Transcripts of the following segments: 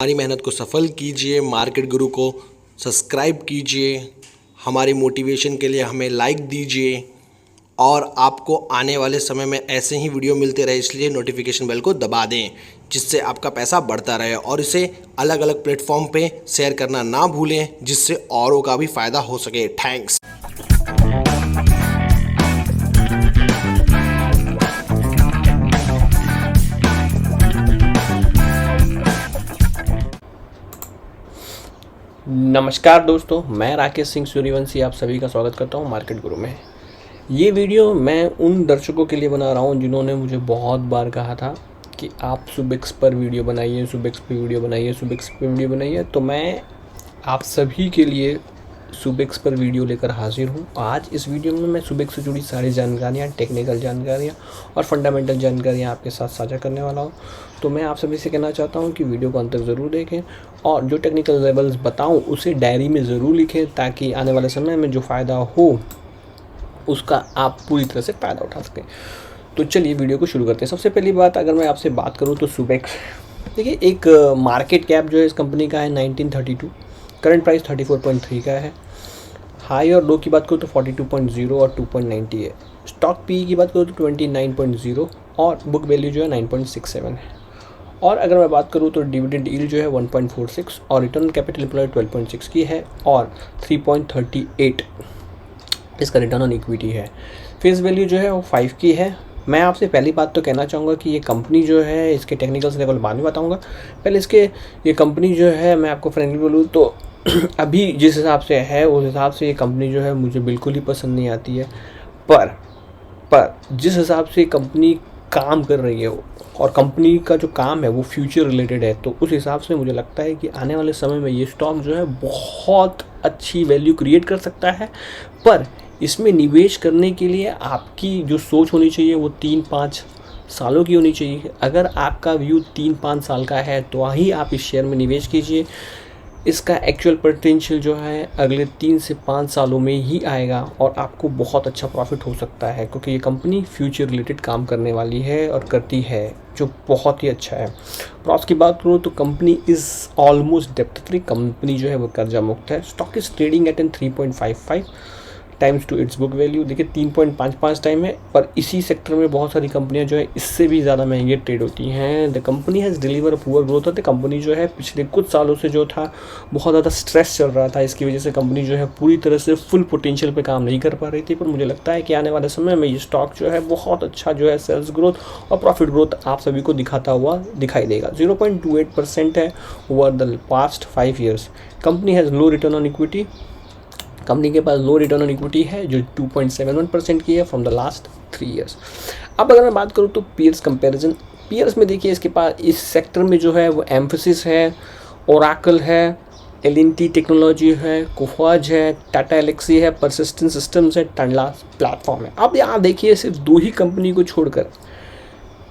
हमारी मेहनत को सफल कीजिए, मार्केट गुरु को सब्सक्राइब कीजिए, हमारी मोटिवेशन के लिए हमें लाइक दीजिए और आपको आने वाले समय में ऐसे ही वीडियो मिलते रहे, इसलिए नोटिफिकेशन बेल को दबा दें जिससे आपका पैसा बढ़ता रहे और इसे अलग अलग प्लेटफॉर्म पे शेयर करना ना भूलें जिससे औरों का भी फ़ायदा हो सके। थैंक्स। नमस्कार दोस्तों, मैं राकेश सिंह सूर्यवंशी आप सभी का स्वागत करता हूं मार्केट गुरु में। ये वीडियो मैं उन दर्शकों के लिए बना रहा हूं जिन्होंने मुझे बहुत बार कहा था कि आप सुबेक्स पर वीडियो बनाइए, सुबेक्स पे वीडियो बनाइए, सुबेक्स पे वीडियो बनाइए। तो मैं आप सभी के लिए सुबेक्स पर वीडियो लेकर हाजिर हूँ। आज इस वीडियो में मैं सुबेक्स से जुड़ी सारी जानकारियाँ, टेक्निकल जानकारियाँ और फंडामेंटल जानकारियाँ आपके साथ साझा करने वाला हूँ। तो मैं आप सभी से कहना चाहता हूँ कि वीडियो को अंत तक ज़रूर देखें और जो टेक्निकल लेवल्स बताऊँ उसे डायरी में ज़रूर लिखें ताकि आने वाले समय में जो फ़ायदा हो उसका आप पूरी तरह से फ़ायदा उठा सकें। तो चलिए वीडियो को शुरू करते हैं। सबसे पहली बात, अगर मैं आपसे बात करूँ तो सुबेक्स, देखिए एक मार्केट कैप जो है इस कंपनी का है 1932, करंट प्राइस 34.3 का है। हाई और लो की बात करूँ तो 42.0 और 2.90 है। स्टॉक पी की बात करूँ तो 29.0 और बुक वैल्यू जो है 9.67 है। और अगर मैं बात करूँ तो डिविडेंड यील्ड जो है 1.46 और रिटर्न कैपिटल एम्प्लॉयड 12.6 की है और 3.38 इसका रिटर्न ऑन इक्विटी है। फेस वैल्यू जो है वो 5 की है। मैं आपसे पहली बात तो कहना चाहूँगा कि ये कंपनी जो है, इसके टेक्निकल्स लेवल बाद में बताऊँगा, पहले इसके ये कंपनी जो है मैं आपको फ्रेंकली बोलूँ तो अभी जिस हिसाब से है उस हिसाब से ये कंपनी जो है मुझे बिल्कुल ही पसंद नहीं आती है। पर जिस हिसाब से कंपनी काम कर रही है और कंपनी का जो काम है वो फ्यूचर रिलेटेड है, तो उस हिसाब से मुझे लगता है कि आने वाले समय में ये स्टॉक जो है बहुत अच्छी वैल्यू क्रिएट कर सकता है। पर इसमें निवेश करने के लिए आपकी जो सोच होनी चाहिए वो 3-5 सालों की होनी चाहिए। अगर आपका व्यू 3-5 साल का है तो ही आप इस शेयर में निवेश कीजिए। इसका एक्चुअल पोटेंशियल जो है अगले 3 से 5 सालों में ही आएगा और आपको बहुत अच्छा प्रॉफिट हो सकता है, क्योंकि ये कंपनी फ्यूचर रिलेटेड काम करने वाली है और करती है, जो बहुत ही अच्छा है। प्रॉस की बात करूँ तो कंपनी इज़ ऑलमोस्ट डेप्थ फ्री, कंपनी जो है वो कर्जा मुक्त है। Stock is trading at 3.55 times to its book value. देखिए 3.55 टाइम है, पर इसी सेक्टर में बहुत सारी कंपनियां जो है इससे भी ज़्यादा महंगे ट्रेड होती हैं। The company has deliver poor growth. तो कंपनी जो है पिछले कुछ सालों से जो था बहुत ज़्यादा स्ट्रेस चल रहा था, इसकी वजह से कंपनी जो है पूरी तरह से फुल पोटेंशियल पे काम नहीं कर पा रही थी। पर मुझे लगता है कि आने वाले समय में ये स्टॉक जो है बहुत अच्छा जो है सेल्स ग्रोथ और प्रॉफिट ग्रोथ आप सभी को दिखाता हुआ दिखाई देगा। 0.28% है over the past 5 years. Company has low return on equity. Company के पास लो रिटर्न ऑन इक्विटी है जो 2.71% की है फ्रॉम द लास्ट 3 ईयर्स। अब अगर मैं बात करूँ तो पीयर्स कंपैरिजन, पीयर्स में देखिए इसके पास इस सेक्टर में जो है वो एम्फेसिस है, ओरेकल है, एल&टी टेक्नोलॉजी है, कोफाज है, टाटा एलेक्सी है, परसिस्टेंट सिस्टम्स है, टंडला प्लेटफॉर्म है। अब यहाँ देखिए सिर्फ 2 ही कंपनी को छोड़कर,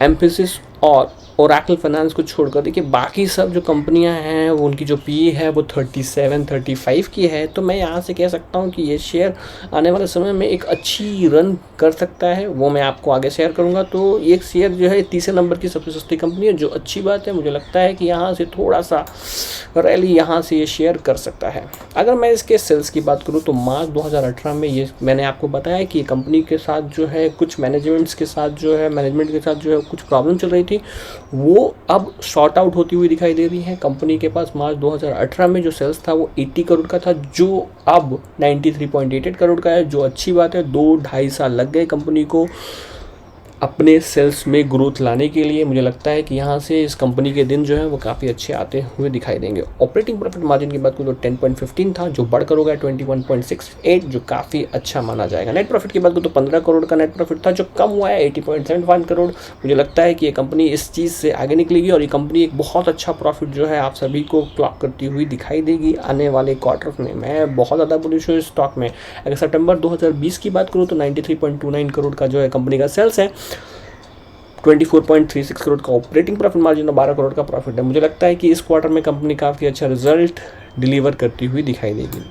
एम्फेसिस और ओरेकल फाइनेंस को छोड़कर देखिए बाकी सब जो कंपनियां हैं वो उनकी जो पी है वो 37-35 की है। तो मैं यहाँ से कह सकता हूँ कि ये शेयर आने वाले समय में एक अच्छी रन कर सकता है, वो मैं आपको आगे शेयर करूँगा। तो ये शेयर जो है तीसरे नंबर की सबसे सस्ती कंपनी है, जो अच्छी बात है। मुझे लगता है कि यहाँ से थोड़ा सा रैली यहाँ से ये शेयर कर सकता है। अगर मैं इसके सेल्स की बात करूँ तो मार्च 2018 में ये मैंने आपको बताया कि कंपनी के साथ जो है कुछ मैनेजमेंट के साथ जो है कुछ प्रॉब्लम चल रही थी, वो अब शॉर्ट आउट होती हुई दिखाई दे रही है। कंपनी के पास मार्च 2018 में जो सेल्स था वो 80 करोड़ का था, जो अब 93.88 करोड़ का है, जो अच्छी बात है। 2-2.5 साल लग गए कंपनी को अपने सेल्स में ग्रोथ लाने के लिए। मुझे लगता है कि यहाँ से इस कंपनी के दिन जो है वो काफ़ी अच्छे आते हुए दिखाई देंगे। ऑपरेटिंग प्रॉफिट मार्जिन की बात करूँ तो 10.15 था, जो बढ़कर हो गया 21.68, जो काफ़ी अच्छा माना जाएगा। नेट प्रॉफिट की बात करूँ तो 15 करोड़ का नेट प्रॉफिट था, जो कम हुआ है 80.75 करोड़। मुझे लगता है कि ये कंपनी इस चीज़ से आगे निकलेगी और ये कंपनी एक बहुत अच्छा प्रॉफिट जो है आप सभी को क्लॉक करती हुई दिखाई देगी आने वाले क्वार्टर में। मैं बहुत ज़्यादा बुलिश हूँ इस स्टॉक में। अगर सितंबर 2020 की बात करूँ तो 93.29 करोड़ का जो है कंपनी का सेल्स है, 24.36 करोड़ का ऑपरेटिंग प्रॉफिट मार्जिन और 12 करोड़ का प्रॉफिट है। मुझे लगता है कि इस क्वार्टर में कंपनी काफ़ी अच्छा रिजल्ट डिलीवर करती हुई दिखाई देगी।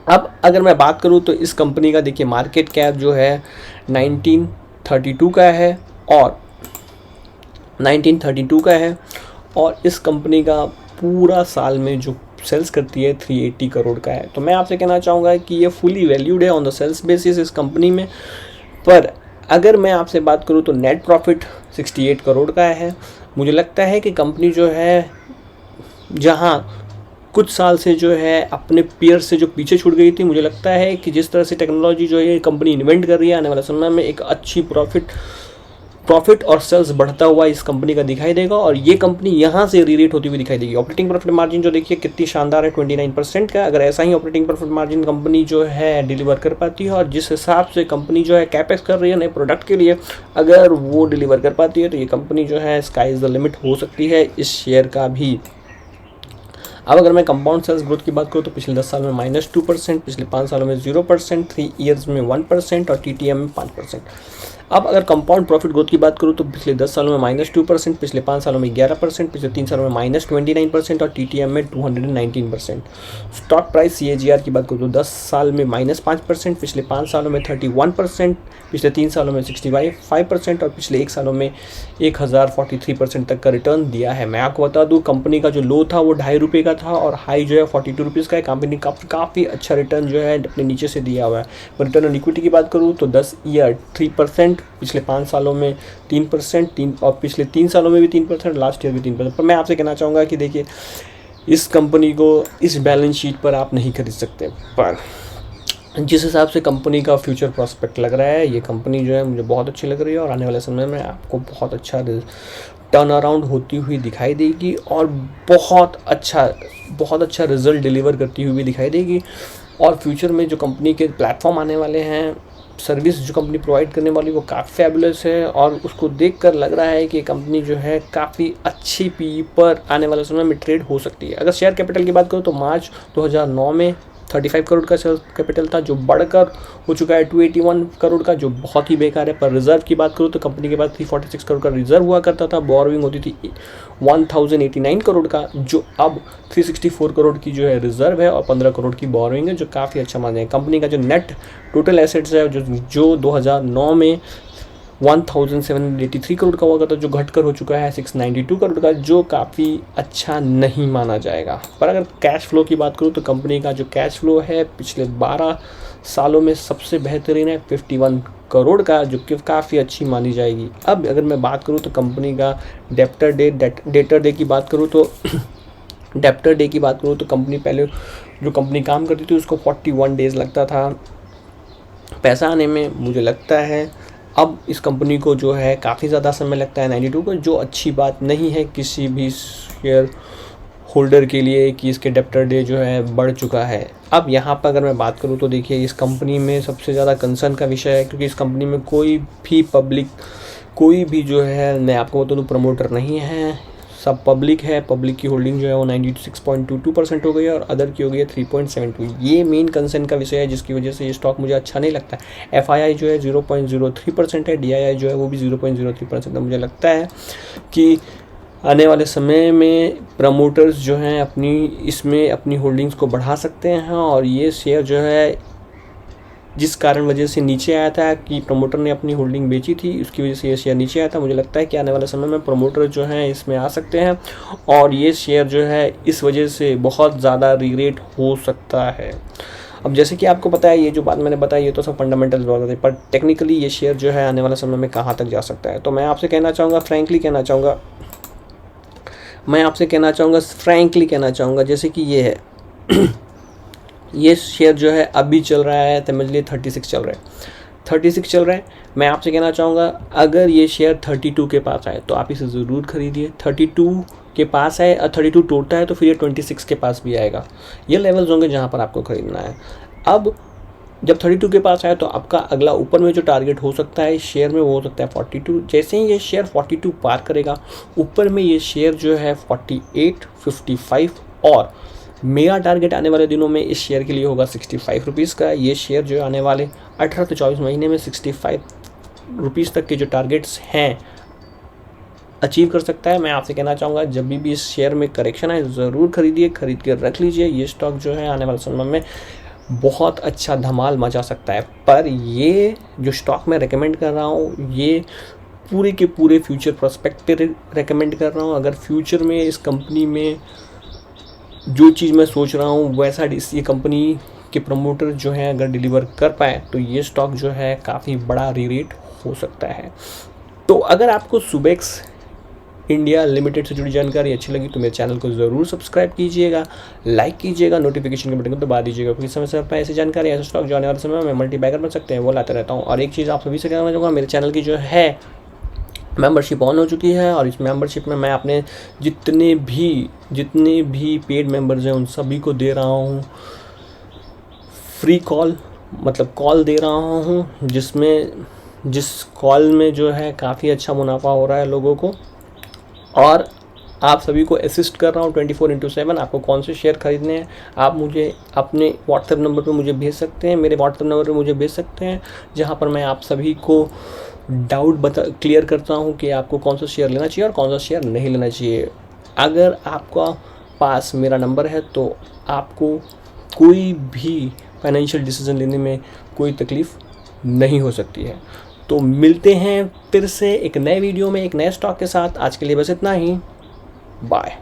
अब अगर मैं बात करूं तो इस कंपनी का देखिए मार्केट कैप जो है 1932 का है और 1932 का है और इस कंपनी का पूरा साल में जो सेल्स करती है 380 करोड़ का है। तो मैं आपसे कहना चाहूँगा कि ये फुली वैल्यूड है ऑन द सेल्स बेसिस इस कंपनी में। पर अगर मैं आपसे बात करूँ तो नेट प्रॉफिट 68 करोड़ का है। मुझे लगता है कि कंपनी जो है जहाँ कुछ साल से जो है अपने पीयर से जो पीछे छूट गई थी, मुझे लगता है कि जिस तरह से टेक्नोलॉजी जो ये कंपनी इन्वेंट कर रही है, आने वाले समय में एक अच्छी प्रॉफिट और सेल्स बढ़ता हुआ इस कंपनी का दिखाई देगा और ये कंपनी यहाँ से रीरेट होती हुई दिखाई देगी। ऑपरेटिंग प्रॉफिट मार्जिन जो देखिए कितनी शानदार है, 29% का। अगर ऐसा ही ऑपरेटिंग प्रॉफिट मार्जिन कंपनी जो है डिलीवर कर पाती है और जिस हिसाब से कंपनी जो है कैपेक्स कर रही है नए प्रोडक्ट के लिए, अगर वो डिलीवर कर पाती है तो ये कंपनी जो है स्काई इज़ द लिमिट हो सकती है इस शेयर का भी। अब अगर मैं कंपाउंड सेल्स ग्रोथ की बात करूँ तो पिछले 10 साल में -2%, पिछले 5 सालों में 0%, 3 ईयर्स में 1% और TTM में 5%। अब अगर कंपाउंड प्रॉफिट ग्रोथ की बात करूँ तो पिछले 10 सालों में -2%, पिछले 5 सालों में 11%, पिछले 3 सालों में -29% और TTM में 219%। स्टॉक प्राइस CAGR की बात करूँ तो 10 साल में -5%, पिछले 5 सालों में 31%, पिछले 3 सालों में 65% और पिछले 1 सालों में 1043% तक का रिटर्न दिया है। मैं आपको बता दूँ कंपनी का जो लो था वो ₹2.5 का था और हाई जो है ₹42 का है। कंपनी काफ़ी अच्छा रिटर्न जो है अपने नीचे से दिया हुआ है। रिटर्न ऑन इक्विटी की बात करूँ तो 10 ईयर 3%, पिछले 5 सालों में 3% और पिछले 3 सालों में भी 3%, लास्ट ईयर भी 3%। पर मैं आपसे कहना चाहूँगा कि देखिए इस कंपनी को इस बैलेंस शीट पर आप नहीं खरीद सकते, पर जिस हिसाब से कंपनी का फ्यूचर प्रोस्पेक्ट लग रहा है, ये कंपनी जो है मुझे बहुत अच्छी लग रही है और आने वाले समय में आपको बहुत अच्छा टर्न अराउंड होती हुई दिखाई देगी और बहुत अच्छा रिजल्ट डिलीवर करती हुई दिखाई देगी। और फ्यूचर में जो कंपनी के प्लेटफॉर्म आने वाले हैं, सर्विस जो कंपनी प्रोवाइड करने वाली वो काफ़ी फैबुलस है और उसको देखकर लग रहा है कि कंपनी जो है काफ़ी अच्छी PE पर आने वाले समय में ट्रेड हो सकती है। अगर शेयर कैपिटल की बात करूँ तो मार्च 2009 में 35 करोड़ का शेयर कैपिटल था, जो बढ़कर हो चुका है 281 करोड़ का, जो बहुत ही बेकार है। पर रिजर्व की बात करूँ तो कंपनी के पास 346 करोड़ का रिजर्व हुआ करता था, बोरोइंग होती थी 1089 करोड़ का, जो अब 364 करोड़ की जो है रिजर्व है और 15 करोड़ की बोरोइंग है, जो काफ़ी अच्छा माने है। कंपनी का जो नेट टोटल एसेट्स है जो 2009 में 1783 करोड़ का हुआ करता, जो घटकर हो चुका है 692 करोड़ का, जो काफ़ी अच्छा नहीं माना जाएगा। पर अगर कैश फ्लो की बात करूँ तो कंपनी का जो कैश फ्लो है पिछले 12 सालों में सबसे बेहतरीन है 51 करोड़ का, जो कि काफ़ी अच्छी मानी जाएगी। अब अगर मैं बात करूँ तो कंपनी का डेटर डे की बात करूँ तो डेप्टर डे की बात करूँ तो कंपनी पहले जो कंपनी काम करती थी उसको 41 डेज़ लगता था पैसा आने में। मुझे लगता है अब इस कंपनी को जो है काफ़ी ज़्यादा समय लगता है 92 को, जो अच्छी बात नहीं है किसी भी शेयर होल्डर के लिए कि इसके डेप्टर डे जो है बढ़ चुका है। अब यहाँ पर अगर मैं बात करूँ तो देखिए इस कंपनी में सबसे ज़्यादा कंसर्न का विषय है, क्योंकि इस कंपनी में कोई भी जो है, मैं आपको बता दूँ, प्रमोटर नहीं है, सब पब्लिक है। पब्लिक की होल्डिंग जो है वो 96.22% हो गई है और अदर की हो गई है 3.72। ये मेन कंसर्न का विषय है जिसकी वजह से ये स्टॉक मुझे अच्छा नहीं लगता है। FII जो है 0.03% है, DII जो है वो भी 0.03% है। मुझे लगता है कि आने वाले समय में प्रमोटर्स जो हैं अपनी होल्डिंग्स को बढ़ा सकते हैं और ये शेयर जो है जिस वजह से नीचे आया था कि प्रमोटर ने अपनी होल्डिंग बेची थी, उसकी वजह से ये शेयर नीचे आया था। मुझे लगता है कि आने वाले समय में प्रमोटर जो हैं इसमें आ सकते हैं और ये शेयर जो है इस वजह से बहुत ज़्यादा रीरेट हो सकता है। अब जैसे कि आपको पता है, ये जो बात मैंने बताई ये तो सब फंडामेंटल्स बात होती है, पर टेक्निकली ये शेयर जो है आने वाले समय में कहाँ तक जा सकता है। तो मैं आपसे कहना चाहूँगा, फ्रैंकली कहना चाहूँगा जैसे कि ये है ये शेयर जो है अभी चल रहा है, समझ लिए 36 चल रहा है। मैं आपसे कहना चाहूँगा अगर ये शेयर 32 के पास आए तो आप इसे ज़रूर खरीदिए। 32 के पास है और 32 तोड़ता है तो फिर ये 26 के पास भी आएगा। ये लेवल्स होंगे जहाँ पर आपको ख़रीदना है। अब जब 32 के पास आए तो आपका अगला ऊपर में जो टारगेट हो सकता है इस शेयर में वो हो सकता है 42। जैसे ही ये शेयर 42 पार करेगा, ऊपर में ये शेयर जो है 48, 55 और मेरा टारगेट आने वाले दिनों में इस शेयर के लिए होगा 65 रुपीज़ का। ये शेयर जो आने वाले 18 से 24 महीने में 65 रुपीज़ तक के जो टारगेट्स हैं अचीव कर सकता है। मैं आपसे कहना चाहूँगा जब भी इस शेयर में करेक्शन आए ज़रूर खरीदिए, खरीद कर रख लीजिए। ये स्टॉक जो है आने वाले समय में बहुत अच्छा धमाल मचा सकता है। पर ये जो स्टॉक मैं रेकमेंड कर रहा हूँ ये पूरे के पूरे फ्यूचर प्रोस्पेक्ट पे रेकमेंड कर रहा हूँ। अगर फ्यूचर में इस कंपनी में जो चीज़ मैं सोच रहा हूँ वैसा ये कंपनी के प्रमोटर जो है अगर डिलीवर कर पाए तो ये स्टॉक जो है काफ़ी बड़ा री-रेट हो सकता है। तो अगर आपको सुबेक्स इंडिया लिमिटेड से जुड़ी जानकारी अच्छी लगी तो मेरे चैनल को ज़रूर सब्सक्राइब कीजिएगा, लाइक कीजिएगा, नोटिफिकेशन के बटन को दबा दीजिएगा, क्योंकि समय समय पर ऐसी जानकारी, ऐसे स्टॉक जो आने वाले समय में मल्टी बैगर बन सकते हैं वो लाते रहता हूँ। और एक चीज़ आप सभी से कहना चाहूँगा, मेरे चैनल की जो है मेंबरशिप ऑन हो चुकी है और इस मेंबरशिप में मैं अपने जितने भी पेड मेंबर्स हैं उन सभी को दे रहा हूँ फ्री कॉल, मतलब कॉल दे रहा हूँ जिस कॉल में जो है काफ़ी अच्छा मुनाफा हो रहा है लोगों को, और आप सभी को असिस्ट कर रहा हूँ 24/7। आपको कौन से शेयर खरीदने हैं आप मुझे अपने व्हाट्सएप नंबर पर मुझे भेज सकते हैं, मेरे व्हाट्सएप नंबर पर मुझे भेज सकते हैं, जहाँ पर मैं आप सभी को डाउट क्लियर करता हूँ कि आपको कौन सा शेयर लेना चाहिए और कौन सा शेयर नहीं लेना चाहिए। अगर आपका पास मेरा नंबर है तो आपको कोई भी फाइनेंशियल डिसीजन लेने में कोई तकलीफ़ नहीं हो सकती है। तो मिलते हैं फिर से एक नए वीडियो में एक नए स्टॉक के साथ। आज के लिए बस इतना ही, बाय।